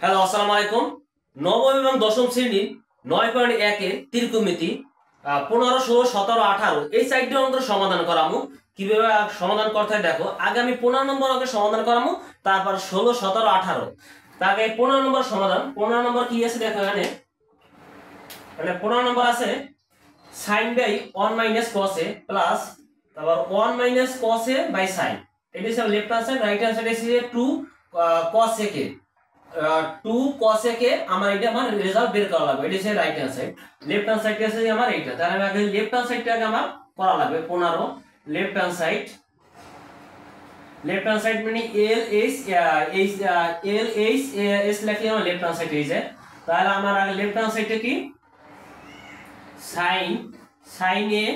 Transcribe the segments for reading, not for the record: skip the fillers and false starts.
Hello, আসসালামু আলাইকুম। নবম এবং দশম শ্রেণীর 9.1 ত্রিকোণমিতি 15, 16, 17, 18 এই সাইডটি অঙ্কের সমাধান করামু। কিভাবে সমাধান করতে হয় দেখো। আগে আমি 15 নম্বর অঙ্কের সমাধান করামু, তারপর 16, 17, 18। তাকে 15 নম্বর সমাধান। 15 নম্বর কি আছে দেখো এখানে। 15 নম্বর আছে sin by 1 minus cos a plus তারপর 1 minus cos a by sin। এটা হচ্ছে left hand side, right hand side হচ্ছে 2 cos a K 2 cos a কে আমার এটা আমার রেজাল্ট বের করা লাগবে। এটা হচ্ছে right hand side. Left hand side আছে আমার এইটা, তাহলে আমি আগে লেফট হ্যান্ড সাইডটাকে আমার করা লাগবে। 15 left hand side. Left hand side মানে এল এইচ এস লিখলে আমার লেফট হ্যান্ড সাইড হয়ে যায়। তাহলে আমার আগে লেফট হ্যান্ড সাইডটা কি sin a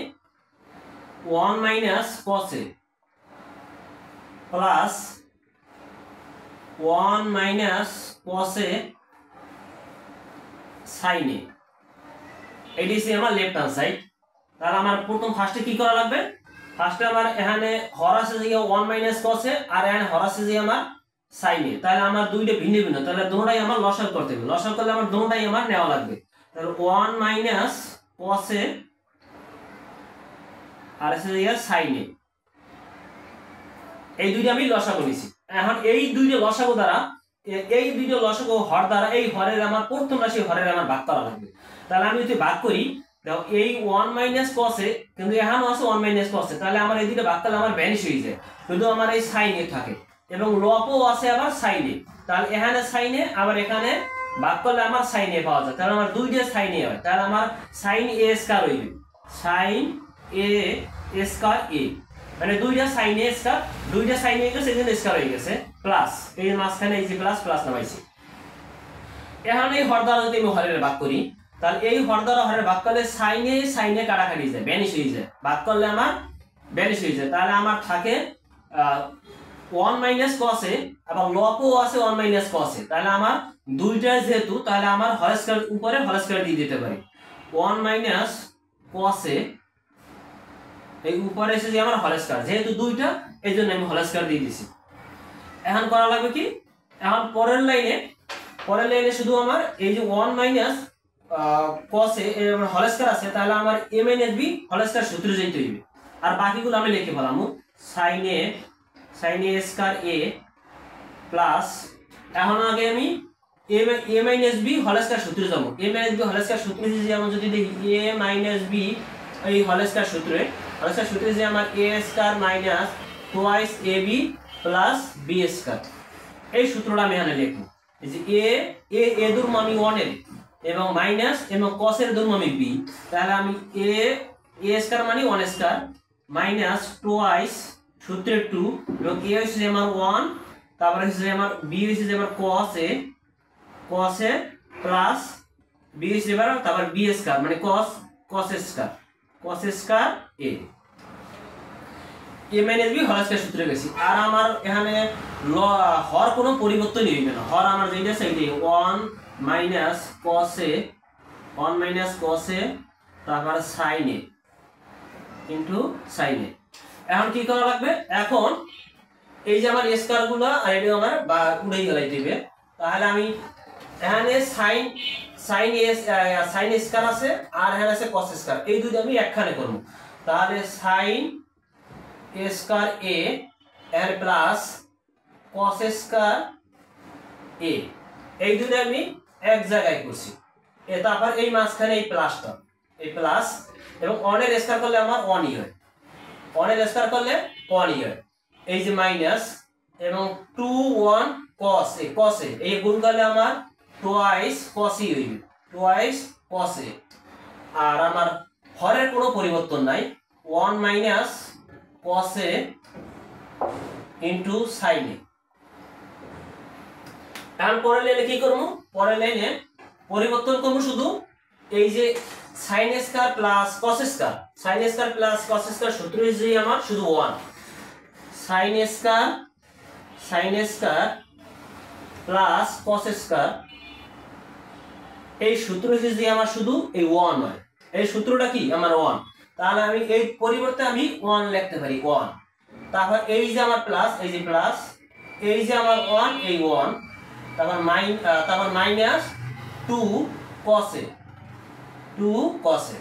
1 minus cos a plus 1 minus cos a sin a। এটি হচ্ছে আমার লেফট হ্যান্ড সাইড। তাহলে আমার প্রথম ফার্স্টে কি করা লাগবে? ফার্স্টে আমার এখানে হর আছে যে 1 minus cos a আর এখানে হর আছে যে আমার sin a। তাহলে আমার দুইটা ভিন্ন ভিন্ন, তাহলে দুটোটাই আমার লসাগু করতে হবে। লসাগু করলে আমার দুটোটাই আমার নেওয়া লাগবে। তাহলে 1 minus cos a আর আছে যে sin a, এই দুইটা আমি লসাগু নিছি। এখন এই দুইটা লসাগু দ্বারা হর দ্বারা এই হরের আমার প্রথম রাশি হরের আমার ভাগ করা লাগবে। তাহলে আমি যদি ভাগ করি, দেখো এই 1 মাইনাস cos a কিন্তু এখানেও আছে 1 মাইনাস cos a, তাহলে আমার এই দুইটা ভাগ করলে আমার ভ্যানিশ হয়ে যায়, শুধু আমার এই sin a থাকে এবং লবও আছে আবার sin a। তাহলে এখানে sin a আবার এখানে ভাগ করলে আমার sin a পাওয়া যায়। তাহলে আমার দুইটা sin a হয়, তাহলে আমার sin a স্কয়ার হইবে sin a স্কয়ার a, মানে দুইটা sin a স্কয়ার, দুইটা sin a গেছে এখানে স্কয়ার হয়ে গেছে প্লাস এই মাঝখানে এই যে প্লাস প্লাস নামাইছি। এখন এই হর দ্বারা যদি আমি হরের ভাগ করি, তাহলে এই হর দ্বারা হরের ভাগ করলে sin a কাটাকাটি যায়, ভ্যানিশ হয়ে যায়, ভাগ করলে আমার ভ্যানিশ হয়ে যায়। তাহলে আমার থাকে 1 মাইনাস cos a এবং লবও আছে 1 মাইনাস cos a। তাহলে আমার দুইটা যেহেতু, তাহলে আমার হর স্কয়ার উপরে হর স্কয়ার দিয়ে দিতে পারি। 1 মাইনাস cos a এই উপরে এসে যে আমার হর স্কয়ার, যেহেতু দুইটা এই জন্য আমি হর স্কয়ার দিয়ে দিছি। এখন করা লাগবে কি, এখন পরের লাইনে শুধু আমার এই যে 1 মাইনাস cos a এর হর স্কয়ার আছে, তাহলে আমার a minus b Har square সূত্র যাইতে হইবে। আর বাকিগুলো আমি লিখে ফেলাম sin a square a plus, এখন আগে আমি a minus b Har square সূত্রে যাব। a minus b Har square সূত্রে যেমন যদি দেখি a মাইনাস b এই হর স্কয়ার সূত্রে যে আমার a square minus twice ab plus b square, এই সূত্রটা আমি এখানে লিখব। এই যে a দূরম আমি 1 এর এবং মাইনাস এবং cos এর দূরম আমি b, তাহলে আমি a স্কয়ার মানে 1 স্কয়ার মাইনাস টুয়াইস সূত্রে 2 এবং a হচ্ছে যে আমার 1, তারপরে হচ্ছে যে আমার b হচ্ছে যে আমার cos a প্লাস b হচ্ছে এবার তারপর b স্কয়ার মানে cos square a minus b Har square সূত্রে গেছি। আর আমার এখানে হর কোনো পরিবর্তন হইবে না, হর আমার যেটা আছে এইটাই 1 মাইনাস cos a তারপর sin a into sin a। এখন কি করা লাগবে, এখন এই যে আমার স্কয়ার গুলো আর এটা আমার বা উড়াই গেলাই দিবে। তাহলে আমি এখানে sin স্কয়ার আছে আর এখানে আছে cos স্কয়ার, এই দুটো আমি একখানে করব। তাহলে sin স্কয়ার a এর প্লাস cos স্কয়ার a, এই দুটো আমি এক জায়গায় করছি। তারপর এই মাঝখানে এই প্লাসটা, এই প্লাস এবং 1 এর স্কয়ার করলে আমার 1 ই হয়, 1 এর স্কয়ার করলে 1 ই হয়। এই যে মাইনাস এবং 2 1 cos a এই গুণ করলে আমার টুয়াইস cos a হইবে, টুয়াইস cos a। আর আমার হরের কোনো পরিবর্তন নাই, 1 minus cos a into sin a। এখন পরের লাইনে কি করব, পরের লাইনে পরিবর্তন করব শুধু এই যে sin square plus cos square সূত্র হচ্ছে আমার শুধু 1 sin square plus cos square, এই সূত্র হচ্ছে যে আমার শুধু এই 1 হয়, এই সূত্রটা কি আমার 1। তাহলে আমি এই পরিবর্তে আমি 1 লিখতে পারি 1, তারপর এই যে আমার প্লাস, এই যে প্লাস, এই যে আমার 1 এই 1 তারপর minus 2 cos a, 2 cos a।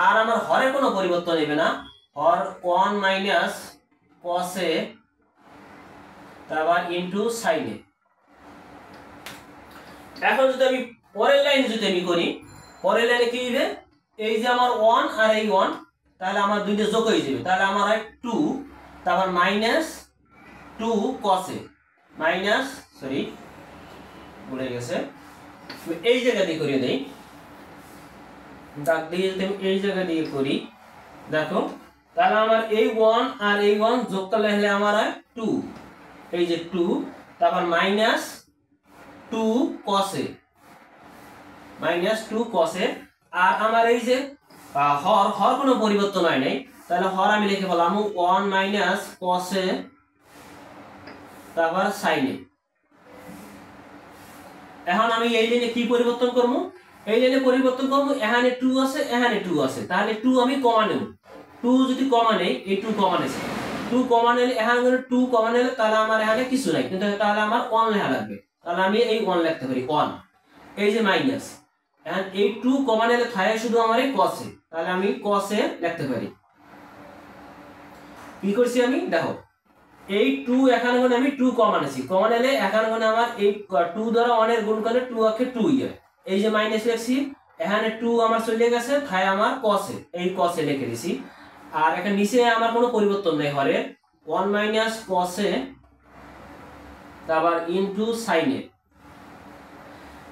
আর আমার হরের কোনো পরিবর্তন নেবে না, হর 1 মাইনাস cos a তারপর ইনটু sin a। এখন যদি আমি পরের লাইনে যদি আমি করি, পরের লাইনে কি হবে, এই যে আমার 1 আর এই 1 তাহলে আমার দুইটা যোগ হয়ে যাবে, তাহলে আমার হয় 2 তারপর minus 2 cos a minus, sorry ভুলে গেছে, এই জায়গা দিয়ে করিয়ে দেই, দাগ দিয়ে যদি আমি এই জায়গা দিয়ে করি, দেখো তাহলে আমার এই 1 আর এই 1 যোগ করলে হলে আমার হয় 2, এই যে 2 তারপর minus 2 cos a minus 2 cos a। আর আমার এই যে হর কোনো পরিবর্তন হয় নাই, তাহলে হর আমি লিখে বললাম 1 মাইনাস cos a তারপর sin a। এখন আমি এই লাইনে কি পরিবর্তন করব, এই লাইনে পরিবর্তন করব, এখানে 2 আছে এখানে 2 আছে, তাহলে 2 আমি কমা নেব, 2 যদি কমা নেই, এই 2 কমা নেছে, 2 কমা নিলে এখানে 2 কমা নিলে তাহলে আমার এখানে কিছু নাই, কিন্তু তাহলে আমার 1 লেখা লাগবে, তাহলে আমি এই 1 লিখতে পারি 1, এই যে মাইনাস, এখন এই 2 কমা নিলে থাকে শুধু আমার এই cos a, তাহলে আমি cos a লিখতে পারি। কি করছি আমি দেখো, এই 2 এখানে মানে আমি 2 কমা নিয়েছি, কমা নিলে এখানে মানে আমার এই 2 দ্বারা 1 এর গুণ করলে 2 আকে 2 হয়, এই যে মাইনাস লিখছি, এখানে 2 আমার চলে গেছে, তাই আমার cos a, এই cos a লিখে দিছি। আর এখানে নিচে আমার কোনো পরিবর্তন নেই হরে, 1 মাইনাস cos a তারপর ইনটু sin a।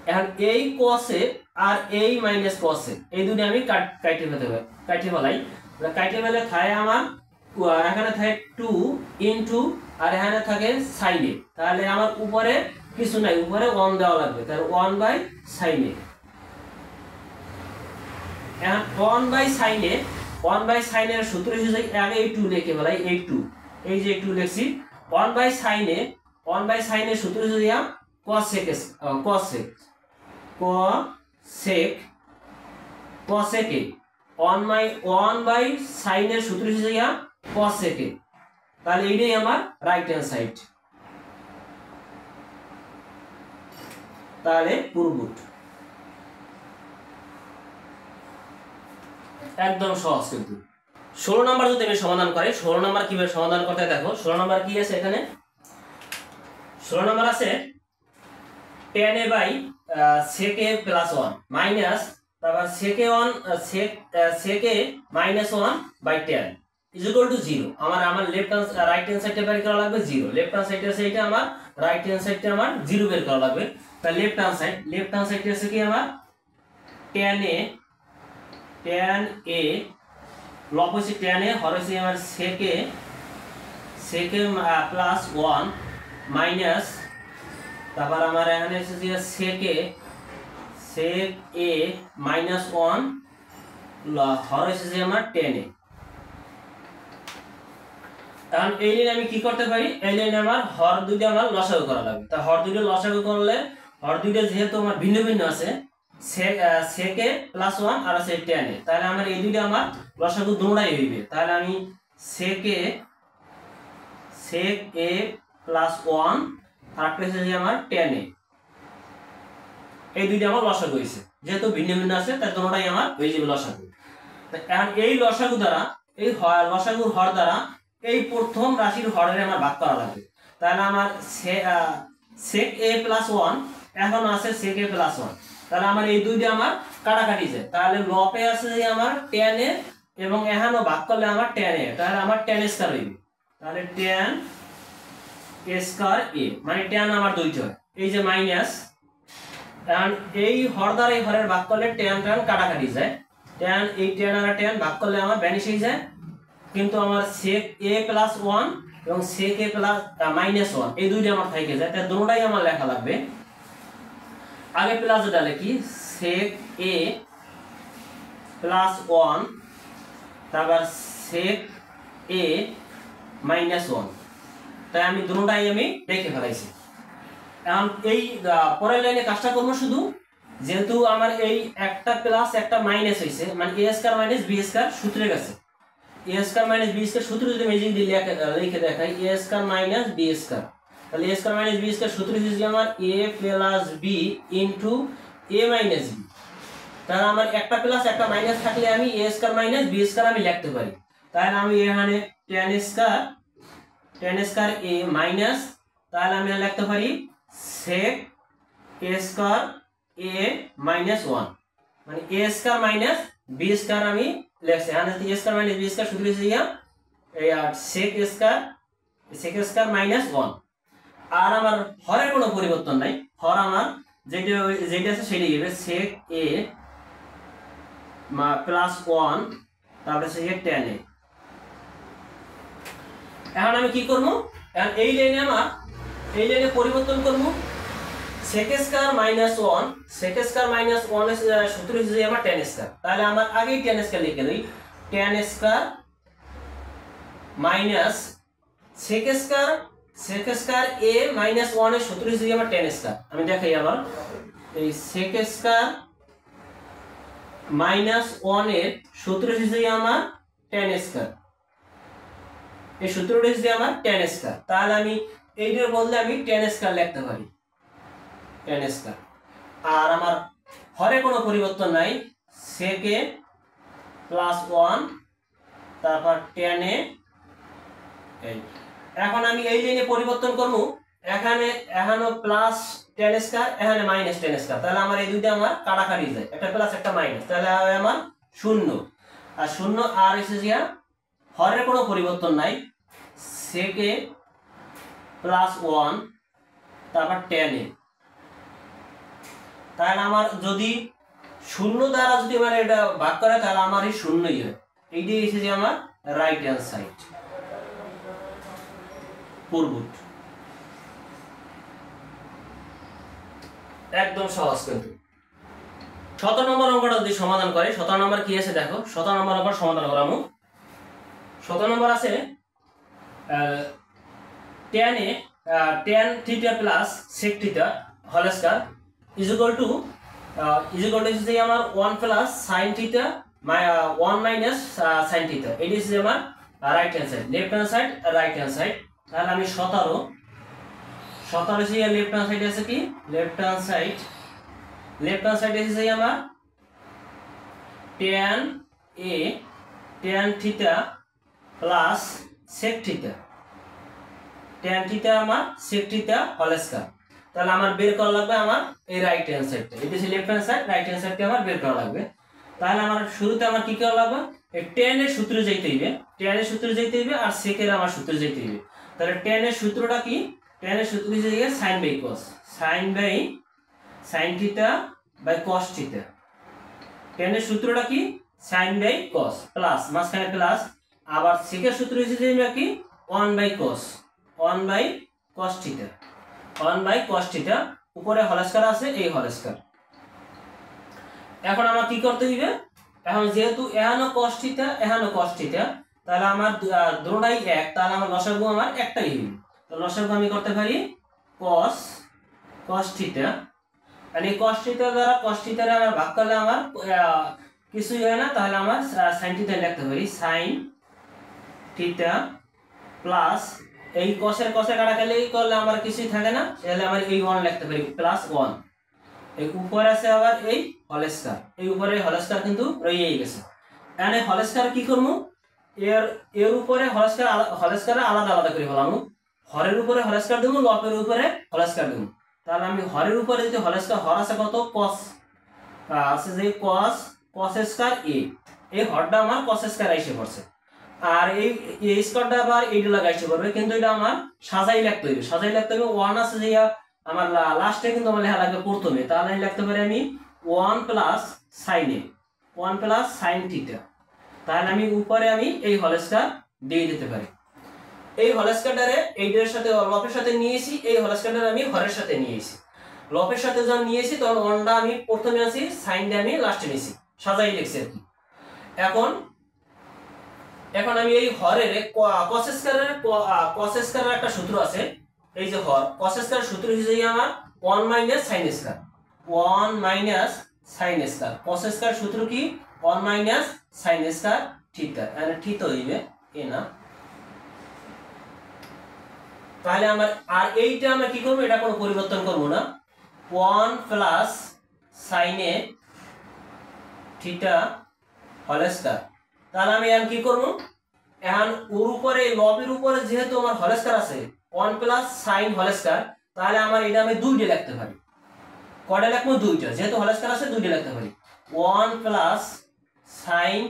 এখন এই cos a আর এই মাইনাস cos a এই দুটো আমি কাটে ফেলাই, কাটে ফেলে থাকে আমার এখানে থাকে 2 ইনটু আর এখানে থাকে sin a, তাহলে আমার উপরে কিছু নাই, উপরে 1 দেওয়া লাগবে, তাহলে 1/sin a। এখন 1/sin a, 1/sin এর সূত্র হিসেবে আগে এই 2 লিখে ফেলাই, এই 2, এই যে 2 লিখছি, 1/sin a, 1/sin এর সূত্র হিসেবে cos sec a, 1/sin এর সূত্র হিসেবে cos sec a, তাহলে এইটাই আমার রাইট হ্যান্ড সাইড, তাহলে পুরোপুট একদম সহজ। কিন্তু 16 নাম্বার যদি আমি সমাধান করি, 16 নাম্বার কিভাবে সমাধান করতে দেখো, 16 নাম্বার কি আছে এখানে, 16 নাম্বার আছে tan a by sec a plus 1 minus তারপর sec a 1 sec a minus 1 by tan is equal to 0। আমার লেফট হ্যান্ড রাইট হ্যান্ড সাইডে বের করা লাগবে 0, লেফট হ্যান্ড সাইডে আছে এটা, আমার রাইট হ্যান্ড সাইডে আমার 0 বের করা লাগবে। তাহলে লেফট হ্যান্ড সাইডে আছে কি আমার tan a লব হচ্ছে tan a, হর হচ্ছে আমার sec a প্লাস 1 মাইনাস তারপর আমার এখানে এসেছে sec a মাইনাস 1 হর এসেছে আমার tan a। এখন এই লাইনে আমি কি করতে পারি, এই লাইনে আমার হর দুইটা আমার লসাগু করা লাগবে। তা হর দুইটা লসাগু করলে, হর দুইটা যেহেতু আমার ভিন্ন ভিন্ন আছে, sec a প্লাস 1 আর আছে tan a, তাহলে আমার এই দুইটা আমার লসাগু দুটোই হইবে, তাহলে আমি sec a প্লাস 1 আর একটা হচ্ছে আমার tan a, এই দুইটা আমার লসাগু হইছে, যেহেতু ভিন্ন ভিন্ন আছে তাই দুটোই আমার হয়ে যাবে লসাগু। এখন এই লসাগু দ্বারা, এই লসাগুর হর দ্বারা এই প্রথম রাশির হরের আমার ভাগ করা লাগবে, তাহলে আমার sec a প্লাস 1 এখন আছে sec a প্লাস 1, তাহলে আমার এই দুইটা আমার কাটাকাটি যায়, তাহলে লপে আছে যে আমার tan a এবং এখানেও ভাগ করলে আমার tan a, তাহলে আমার tan স্কয়ার হইবে, তাহলে tan স্কয়ার a মানে tan আমার দুইটা হয়, এই যে মাইনাস, কারণ এই হর দ্বারা এই হরের ভাগ করলে tan কাটাকাটি যায়, tan এই tan আর tan ভাগ করলে আমার ভ্যানিশ হয়ে যায়, কিন্তু আমার sec a প্লাস 1 এবং sec a প্লাস মাইনাস 1 এই দুইটা আমার থেকে যায়, তাই দুটোটাই আমার লেখা লাগবে। আগে প্লাস এটা লিখি sec a প্লাস 1 তারপর sec a মাইনাস 1, তাই আমি দুটোটাই আমি লিখে ফেলাইছি। এখন এই পরের লাইনে কাজটা করব, শুধু যেহেতু আমার এই একটা প্লাস একটা মাইনাস হইছে, মানে a square minus b square সূত্রে গেছে, a square minus b square সূত্র যদি আমি লিখে দেখাই a square minus b square, তাহলে a square minus b square সূত্র হিসেবে আমার a plus b into a minus b। তাহলে আমার একটা প্লাস একটা মাইনাস থাকলে আমি a square minus b square আমি লিখতে পারি। তাহলে আমি এখানে tan স্কয়ার a মাইনাস, তাহলে আমি লিখতে পারি sec a square a minus 1, মানে a square minus b square আমি লিখছি। এখানে a square minus b square সূত্র হিসেবে এই sec স্কয়ার মাইনাস 1। আর আমার হরের কোনো পরিবর্তন নাই, হর আমার যেটা আছে সেটাই হবে sec a প্লাস 1 তারপরে sec tan a। এখন আমি কি করব, এখন এই লাইনে পরিবর্তন করব sec স্কয়ার মাইনাস 1 এর সূত্র হিসেবে আমার tan স্কয়ার। তাহলে আমার আগেই tan স্কয়ার লিখে দিই, tan square minus sec square a minus 1 এর সূত্র হিসেবে আমার tan স্কয়ার। আমি দেখাই আবার, এই sec স্কয়ার মাইনাস 1 এর সূত্র হিসেবে আমার tan স্কয়ার, এই সূত্রটা হিসেবে আমার tan স্কয়ার। তাহলে আমি এইটার বদলে আমি tan স্কয়ার লিখতে পারি, tan স্কয়ার। আর আমার হরে কোনো পরিবর্তন নাই, sec a প্লাস 1 তারপর tan a। এখন আমি এই লাইনে পরিবর্তন করব, এখানে প্লাস tan স্কয়ার, এখানে মাইনাস tan স্কয়ার। তাহলে আমার এই দুইটা আমার কাটাকাটি যায়, একটা প্লাস একটা মাইনাস, তাহলে আমার 0 আর 0 আর এসে হরের কোনো পরিবর্তন নাই, sec a প্লাস 1 তারপর tan a। তাহলে আমার যদি 0 দ্বারা যদি আমার এটা ভাগ করে তাহলে আমার এই 0ই হয়। এইটাই এসেছে আমার রাইট হ্যান্ড সাইড পূর্বুট। একদম সহজ। কিন্তু 17 নম্বর অঙ্কটা যদি সমাধান করে, 17 নম্বর কি আছে দেখো, 17 নম্বর অঙ্ক সমাধান করামু। 17 নম্বর আছে tan theta plus sec theta whole square is equal to হচ্ছে আমার 1 plus sin theta 1 minus sin theta. এটা হচ্ছে আমার right hand side, left hand side right hand side. তাহলে আমি 17 হচ্ছে লেফট হ্যান্ড সাইড আছে কি, লেফট হ্যান্ড সাইড এসেছে আমার tan theta plus sec theta, tan theta আমার sec থিটা হোল স্কয়ার। তাহলে আমার বের করা লাগবে আমার এই রাইট হ্যান্ড সাইডটা, এটা হচ্ছে left hand side, right hand সাইডটা আমার বের করা লাগবে। তাহলে আমার শুরুতে আমার কি করা লাগবে, এই tan এর সূত্রে যাইতে হইবে, আর sec এর আমার সূত্রে যাইতে হইবে। তাহলে tan এর সূত্রটা কি, tan এর সূত্র হচ্ছে sin by cos, sin theta by cos theta. tan এর সূত্রটা কি sin বাই cos প্লাস মাঝখানে প্লাস, আবার sec এর সূত্র হচ্ছে কি 1 by cos theta, 1 by cos theta, উপরে হোল স্কয়ার আছে, এই হোল স্কয়ার। এখন আমার কি করতে হইবে, এখন যেহেতু এখানেও cos থিটা তাহলে আমার দুটোটাই এক, তাহলে আমার লসাগু আমার একটাই হইবে। তো লসাগু আমি করতে পারি cos থিটা, আর এই cos থিটা দ্বারা cos থিটারে আমার ভাগ করলে আমার কিছুই হয় না, তাহলে আমার sin থিটা লিখতে পারি sin থিটা প্লাস এই cos-এর কাটাকাটি করলে আমার কিছুই থাকে না, তাহলে আমার এই 1 লিখতে পারি প্লাস 1। এই উপরে আছে আবার এই হোল স্কয়ার, এই উপরে হোল স্কয়ার কিন্তু রয়েই গেছে। এখানে হোল স্কয়ার কি করব, এর উপরে হোল স্কয়ার আলাদা করে ফেলাম, হরের উপরে হোল স্কয়ার দেব, লবের উপরে হোল স্কয়ার দেব। তাহলে আমি হরের উপরে যদি হোল স্কয়ার, হর আছে কত cos, আছে যে cos স্কয়ার a, এই হরটা আমার cos স্কয়ার এসে পড়ছে, আর এই স্কয়ারটা আবার এইটা লাগাইতে পারবে, কিন্তু এটা আমার সাজাই লিখতে হবে, 1 আছে যে আমার লাস্টে কিন্তু আমার লেখা লাগবে প্রথমে। তাহলে আমি লিখতে পারি আমি 1 plus sin a, 1 plus sin theta. তাহলে আমি উপরে আমি এই হোল স্কয়ার দিয়ে দিতে পারি, এই হোল স্কয়ারটারে এইটার সাথে লবের সাথে নিয়েছি, এই হোল স্কয়ারটারে আমি হরের সাথে নিয়েছি। লবের সাথে যখন নিয়েছি তখন 1টা আমি প্রথমে আছি, সাইনটা আমি লাস্টে নিয়েছি, সাজাই লিখছি আর কি। এখন আমি এই হরের cos স্কয়ারের একটা সূত্র আছে, এই যে হর cos স্কয়ারের সূত্র হিসেবে আমার 1 minus sin square, cos square সূত্র কি 1 মাইনাস sin স্কয়ার থিটা, মানে থিটা হইবে এ না। তাহলে আমার আর এইটা আমরা কি করব, এটা কোনো পরিবর্তন করব না, 1 প্লাস সাইন এ থিটা হোল স্কয়ার। তাহলে আমি এখন কি করব, এখন ওর উপরে লবের উপরে যেহেতু আমার হোল স্কয়ার আছে 1 প্লাস সাইন হোল স্কয়ার, তাহলে আমার এটা আমি দুইটা লিখতে পারি। কয়টা লিখবো, দুইটা, যেহেতু হোল স্কয়ার আছে দুইটা লিখতে পারি। 1 প্লাস সাইন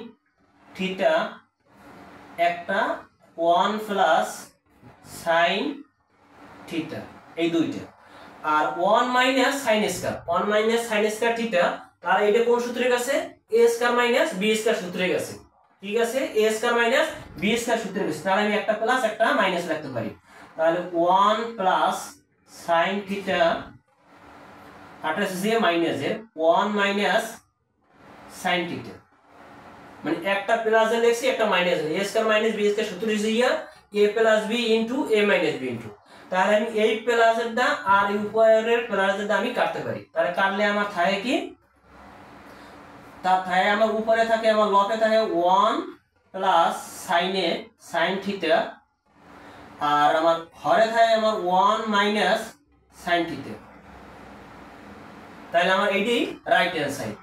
থিটা একটা, 1 প্লাস সাইন থিটা, এই দুইটা, আর 1 minus sine square, 1 minus sine square theta. তাহলে এটা কোন সূত্রে গেছে, a square minus b square সূত্রে গেছে। ঠিক আছে, a square minus b square সূত্রে গেছে। তাহলে আমি একটা প্লাস একটা মাইনাস লিখতে পারি। তাহলে 1 প্লাস সাইন থিটা আটা আছে মাইনাস এর 1 মাইনাস সাইন থিটা, মানে একটা প্লাস এ লিখছি একটা minus, a square minus b square সূত্র হইছে ইয়া a plus b into a minus b into. তাহলে আমি এই প্লাসেরটা আর এই উপরের প্লাসেরটা আমি কাটতে পারি। তাহলে কাটলে আমার থাকে কি, তার থাকে আমার উপরে থাকে আমার লবে থাকে 1 প্লাস সাইনে সাইন থিটা, আর আমার হরে থাকে আমার 1 মাইনাস সাইন থিটা। তাহলে আমার এইটাই right hand side,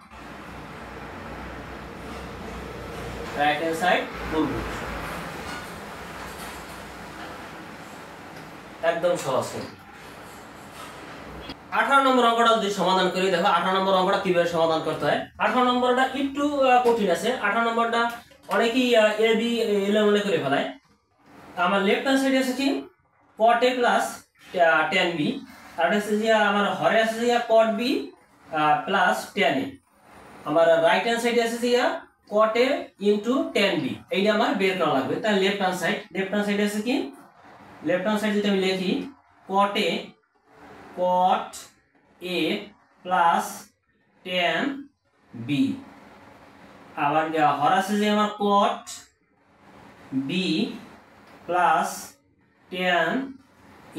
right hand side বলবো, একদম সহজ। 18 নম্বর অঙ্কটা যদি সমাধান করি, দেখো 18 নম্বর অঙ্কটা কিভাবে সমাধান করতে হয়। 18 নম্বরটা একটু কঠিন আছে। 18 নম্বরটা অনেকেই এ বি এলোমেলো করে ফেলায়। আমার লেফট হ্যান্ড সাইডে আছে কি cot a plus tan b, আর এটা আছে যে আমার হরে আছে যে cot b plus tan a। আমার রাইট হ্যান্ড সাইডে আছে যে cot a into tan b, এইটা আমার বের করা লাগবে। তাহলে লেফট হ্যান্ড সাইডে আছে কি, লেফট হ্যান্ড সাইড যদি আমি লিখি cot a plus tan b, আবার হর আছে যে আমার cot b plus tan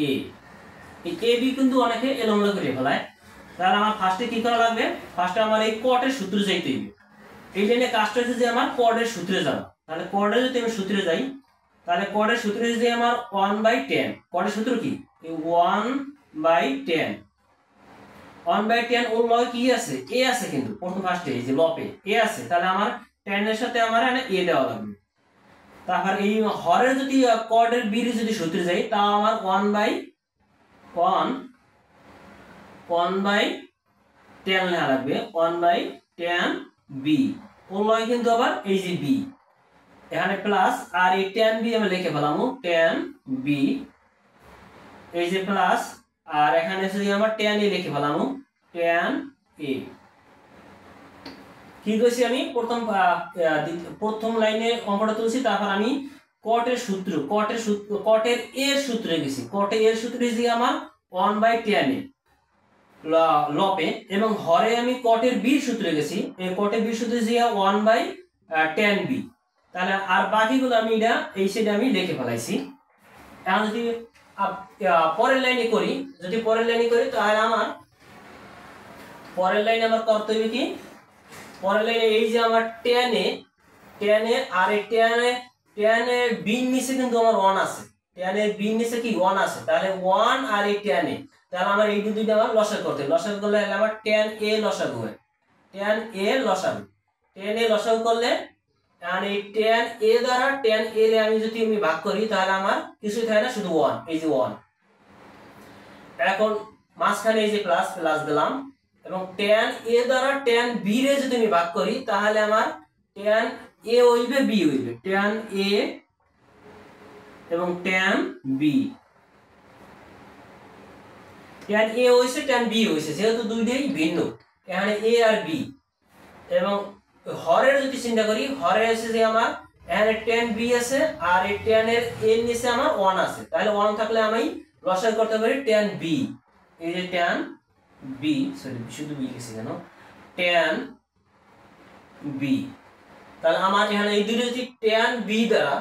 a। এই a b কিন্তু অনেকে এলোমেলো করে ফেলায়। তাহলে আমার ফার্স্টে কি করা লাগবে, ফার্স্টে আমার এই cot এর সূত্রে যাইতে হবে। এই লাইনে কাজটা হচ্ছে যে আমার cot এর সূত্রে যাব। তাহলে cot এর যদি আমি সূত্রে যাই, তাহলে cot এর সূত্রে যে আমার 1/10, cot এর সূত্র কি 1/10, 1/10 ওর লগে কি আছে, a আছে, কিন্তু প্রথম ফার্স্টে এই যে লপে a আছে, তাহলে আমার tan এর সাথে আমার এখানে a দেওয়া লাগবে। তারপর এই হরের যদি cot এর b এর যদি সূত্রে যাই, তাও আমার 1/10 লেখা লাগবে, 1/10 b, ওর লগে কিন্তু আবার এই যে b এখানে প্লাস, আর এই tan b আমি লিখে ফেলাম tan b, এই যে প্লাস, আর এখানে যদি আমার tan a লিখে ফেলাম tan a। কি কইছি আমি প্রথম লাইনে অঙ্কটা তুলছি, তারপর আমি cot এর এর সূত্রে গেছি। cot এর সূত্রে যে আমার 1/10 লপে, এবং হরে আমি cot এর b সূত্রে গেছি। এই cot এর b সূত্রে যে 1/10 b। তাহলে আর বাকিগুলো আমি এটা এই সাইডে আমি লিখে ফেলাইছি। এখন যদি পরের লাইনে করি, তাহলে আমার পরের লাইনে আমার করতে হবে কি, পরের লাইনে এই যে আমার tan a আর এই tan a b নিচে কিন্তু আমার 1 আছে, tan a b নিচে কি 1 আছে। তাহলে 1 আর এই tan a, তাহলে আমার এই দুইটা আমার লসাগু করতে হবে। লসাগু করলে আমার tan a লসাগু হয়, tan a লসাগু করলে, আর এই tan a দ্বারা tan a রে আমি যদি ভাগ করি, তাহলে আমার কিছুই থাকে না, শুধু 1, এই যে 1। এখন মাঝখানে এই যে প্লাস দিলাম, এবং tan a দ্বারা tan b রে যদি আমি ভাগ করি, তাহলে আমার tan a হইবে b হইবে, tan a এবং tan b, tan a হইছে tan b হইছে, যেহেতু দুইটাই ভিন্ন, এখানে a আর b। এবং হরের যদি চিন্তা করি, হরে আছে যে আমার এখানে tan b আছে, আর এই tan এর এর নিচে আমার 1 আছে। তাহলে 1 থাকলে আমি লসাগু করতে পারি tan b, এই যে tan b, সরি শুধু b লিখছি কেন, tan b। তাহলে আমার এখানে এই দুটো যদি tan b দ্বারা,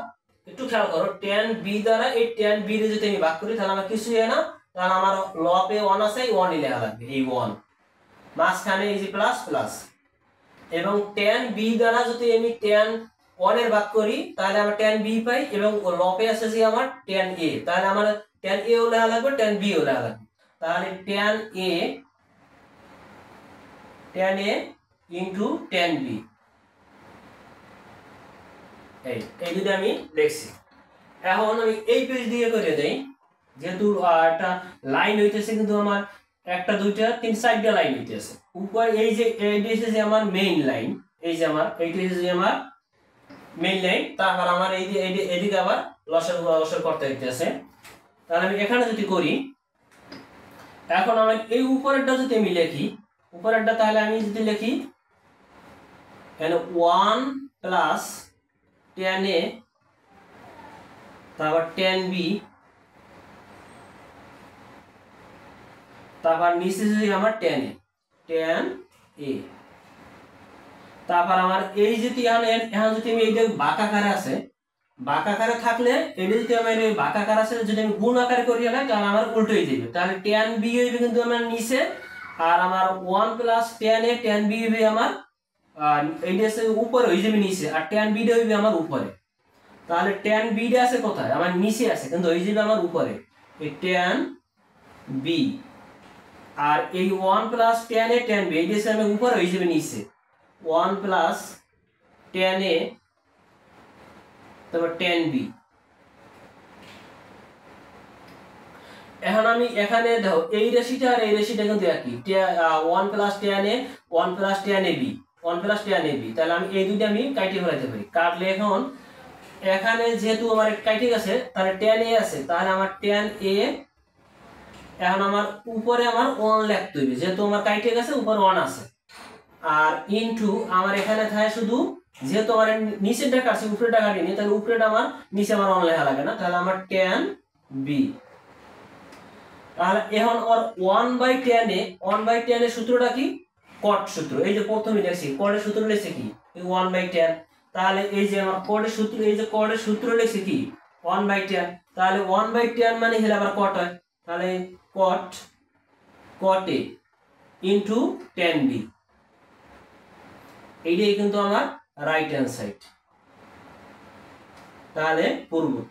একটু খেয়াল করো, tan b দ্বারা এই tan b রে যদি আমি ভাগ করি, তাহলে আমার কিছুই হয় না। তাহলে আমার লবে 1 আছে, এই 1 ই লেখা লাগবে, এই 1 মাঝখানে এই যে প্লাস, এবং tan b দ্বারা যদি আমি tan 1 এর ভাগ করি, তাহলে আমার tan b পাই, এবং লবে আছে যে আমার tan a, তাহলে আমার tan a ও লেখা লাগবে, tan b ও লেখা লাগবে। তাহলে tan a into tan b, এই যদি আমি লিখছি। এখন আমি এই পেজ দিয়ে করে দেই, যেহেতু একটা লাইন হইতেছে কিন্তু আমার একটা দুইটা তিন চারটা লাইন হইতেছে উপর। এই যে এইটা যে আমার মেইন লাইন, এই যে আমার এইটা যে আমার মেইন লাইন, তারপর আমার এই যে এদিকে আবার লসাগু করতে হইতেছে। তাহলে আমি এখানে যদি করি, এখন আমার এই উপরেরটা যদি আমি লিখি, উপরেরটা তাহলে আমি যদি লিখি এখানে 1 প্লাস tan a তারপর tan b, তারপর নিচে যদি আমার tan a, তারপর আমার এই যদি এখন যদি আমি এই যে বাঁকাকারে আছে, বাঁকাকারে থাকলে এটা যদি আমার এই বাঁকাকার আছে যদি আমি গুণ আকারে করি না তাহলে আমার উল্টো হয়ে যাবে। তাহলে tan b হইবে কিন্তু আমার নিচে, আর আমার 1 plus tan a tan b হইবে আমার এইটা আছে উপরে হয়ে যাবে নিচে, আর tan b টা হইবে আমার উপরে। তাহলে tan b টা আছে কোথায়? আমার নিচে আছে, কিন্তু হয়ে যাবে আমার উপরে এই tan b। আর এই 1 plus tan a tan b এইটা আছে আমার উপরে হয়ে যাবে নিচে, 1 প্লাস tan a তারপর tan b। এখন আমি এখানে দেখো এই রাশিটা আর এই রাশিটা কিন্তু একই, 1 plus tan a 1 plus tan a b 1 plus tan a b। তাহলে আমি এই দুইটা আমি কাটিয়ে ফেলাতে পারি। কাটলে এখন এখানে যেহেতু আমার কাইটে গেছে তাহলে tan a আছে, তাহলে আমার tan a এখন আমার উপরে আমার 1 লিখতে হবে, যেহেতু আমার কাইটে গেছে উপরে 1 আছে। আর ইনটু আমার এখানে থাকে শুধু, যেহেতু আমার নিচেরটা কাটছি উপরেটা কাটিনি, তাহলে উপরেটা আমার নিচে আমার 1 লেখা লাগে না, তাহলে আমার tan b। তাহলে এখন ওর 1/tan a 1/tan এর সূত্রটা কি? cot সূত্র। এই যে প্রথমে লিখছি cot এর সূত্র লিখছি কি 1/tan। তাহলে এই যে আমার cot এর সূত্র, এই যে cot এর সূত্র লিখছি কি 1/tan। তাহলে 1/tan মানে হলে আবার cot হয়, তাহলে cot a into tan b, এইটাই কিন্তু আমার রাইট হ্যান্ড সাইড। তাহলে পুরুট